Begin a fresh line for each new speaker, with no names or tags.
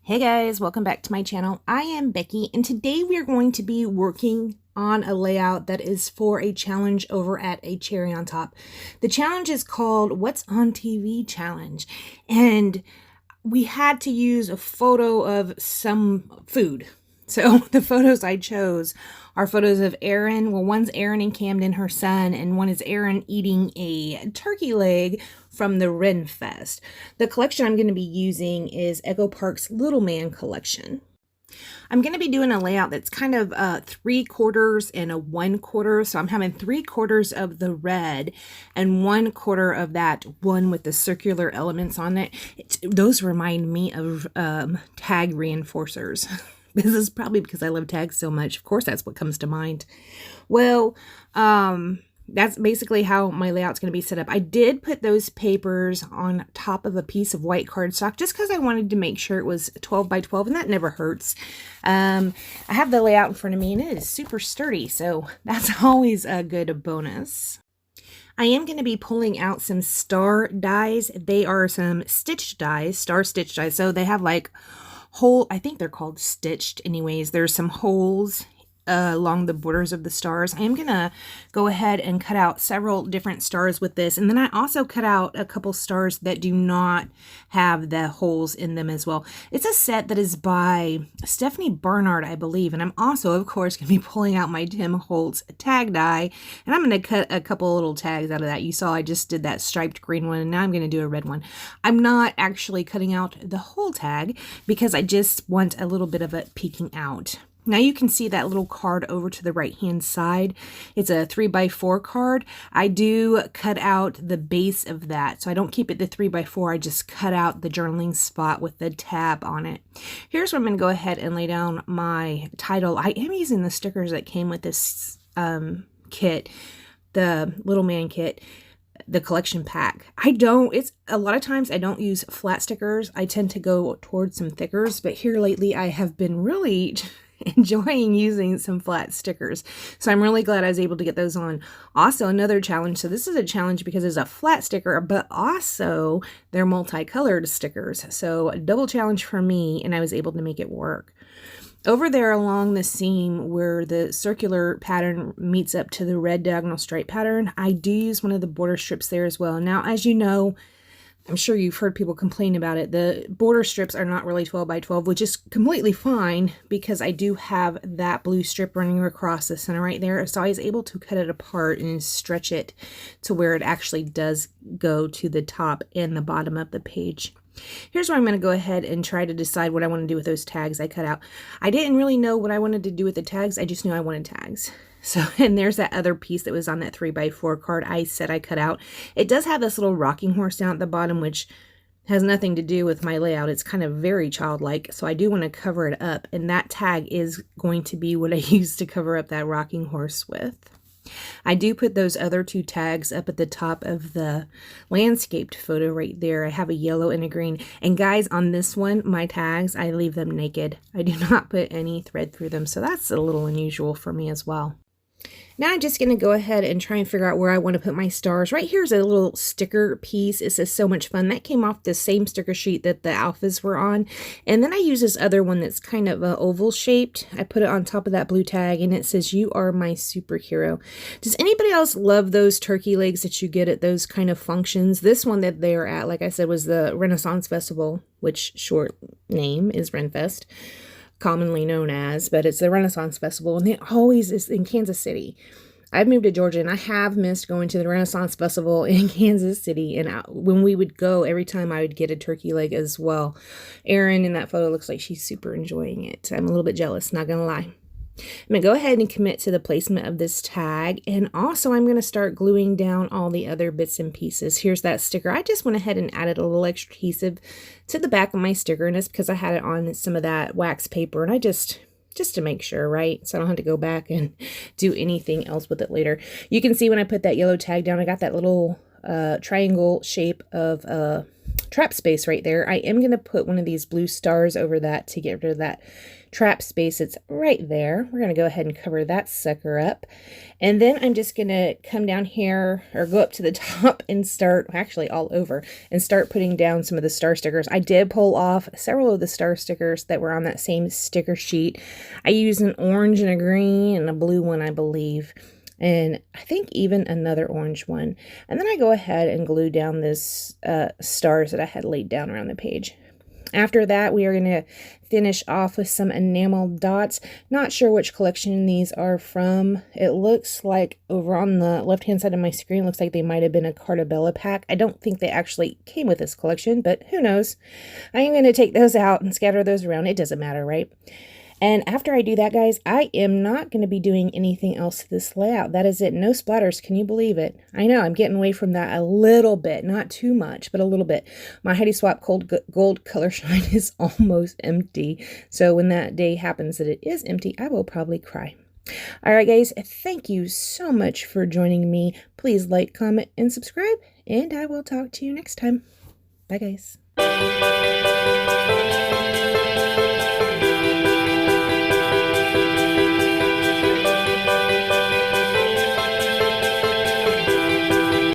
Hey guys, welcome back to my channel. I am Becky, and today we are going to be working on a layout that is for a challenge over at A Cherry on Top. The challenge is called What's on TV Challenge, and we had to use a photo of some food. So the photos I chose are photos of Erin. Well, one's Erin and Camden, her son, and one is Erin eating a turkey leg from the Ren Fest. The collection I'm going to be using is Echo Park's Little Man collection. I'm going to be doing a layout that's kind of 3/4 and a 1/4. So I'm having 3/4 of the red and 1/4 of that one with the circular elements on it. Those remind me of tag reinforcers. This is probably because I love tags so much. Of course, that's what comes to mind. Well, that's basically how my layout's going to be set up. I did put those papers on top of a piece of white cardstock just because I wanted to make sure it was 12 by 12, and that never hurts. I have the layout in front of me, and it is super sturdy, so that's always a good bonus. I am going to be pulling out some star dies. They are some stitched dies, star stitch dies, so they have like I think they're called stitched anyways. There's some holes along the borders of the stars. I am gonna go ahead and cut out several different stars with this, and then I also cut out a couple stars that do not have the holes in them as well. It's a set that is by Stephanie Barnard, I believe, and I'm also, of course, gonna be pulling out my Tim Holtz tag die, and I'm gonna cut a couple little tags out of that. You saw I just did that striped green one, and now I'm gonna do a red one. I'm not actually cutting out the whole tag because I just want a little bit of it peeking out. Now you can see that little card over to the right hand side. It's a 3x4 card. I do cut out the base of that, so I don't keep it the 3x4. I just cut out the journaling spot with the tab on it. Here's where I'm going to go ahead and lay down my title. I am using the stickers that came with this kit, the Little Man kit, the collection pack. It's a lot of times I don't use flat stickers. I tend to go towards some thickers, but here lately I have been really enjoying using some flat stickers. So I'm really glad I was able to get those on. Also, another challenge. So this is a challenge because it's a flat sticker, but also they're multicolored stickers. So a double challenge for me, and I was able to make it work. Over there along the seam where the circular pattern meets up to the red diagonal stripe pattern, I do use one of the border strips there as well. Now, as you know, I'm sure you've heard people complain about it. The border strips are not really 12 by 12, which is completely fine because I do have that blue strip running across the center right there. So I was able to cut it apart and stretch it to where it actually does go to the top and the bottom of the page. Here's where I'm going to go ahead and try to decide what I want to do with those tags I cut out. I didn't really know what I wanted to do with the tags. I just knew I wanted tags. So, and there's that other piece that was on that 3x4 card I said I cut out. It does have this little rocking horse down at the bottom, which has nothing to do with my layout. It's kind of very childlike, so I do want to cover it up, and that tag is going to be what I use to cover up that rocking horse with. I do put those other two tags up at the top of the landscaped photo right there. I have a yellow and a green. And guys, on this one, my tags, I leave them naked. I do not put any thread through them, so that's a little unusual for me as well. Now I'm just going to go ahead and try and figure out where I want to put my stars. Right here's a little sticker piece. It says So Much Fun. That came off the same sticker sheet that the alphas were on. And then I use this other one that's kind of oval shaped. I put it on top of that blue tag, and it says, You Are My Superhero. Does anybody else love those turkey legs that you get at those kind of functions? This one that they're at, like I said, was the Renaissance Festival, which short name is Renfest, commonly known as, but it's the Renaissance Festival, and it always is in Kansas City. I've moved to Georgia, and I have missed going to the Renaissance Festival in Kansas City, and when we would go, every time I would get a turkey leg as well. Erin in that photo looks like she's super enjoying it. I'm a little bit jealous, not gonna lie. I'm going to go ahead and commit to the placement of this tag, and also I'm going to start gluing down all the other bits and pieces. Here's that sticker. I just went ahead and added a little extra adhesive to the back of my sticker, and it's because I had it on some of that wax paper, and I just to make sure, right? So I don't have to go back and do anything else with it later. You can see when I put that yellow tag down, I got that little triangle shape of trap space right there. I am going to put one of these blue stars over that to get rid of that trap space. It's right there. We're going to go ahead and cover that sucker up. And then I'm just going to come down here, or go up to the top and start, actually all over, and start putting down some of the star stickers. I did pull off several of the star stickers that were on that same sticker sheet. I used an orange and a green and a blue one, I believe. And I think even another orange one. And then I go ahead and glue down this stars that I had laid down around the page. After that, we are going to finish off with some enamel dots. Not sure which collection these are from. It looks like over on the left-hand side of my screen, looks like they might have been a Cartabella pack. I don't think they actually came with this collection, but who knows? I am going to take those out and scatter those around. It doesn't matter, right? And after I do that, guys, I am not going to be doing anything else to this layout. That is it. No splatters. Can you believe it? I know I'm getting away from that a little bit. Not too much, but a little bit. My Heidi Swap Gold Color Shine is almost empty. So when that day happens that it is empty, I will probably cry. All right, guys, thank you so much for joining me. Please like, comment, and subscribe, and I will talk to you next time. Bye, guys.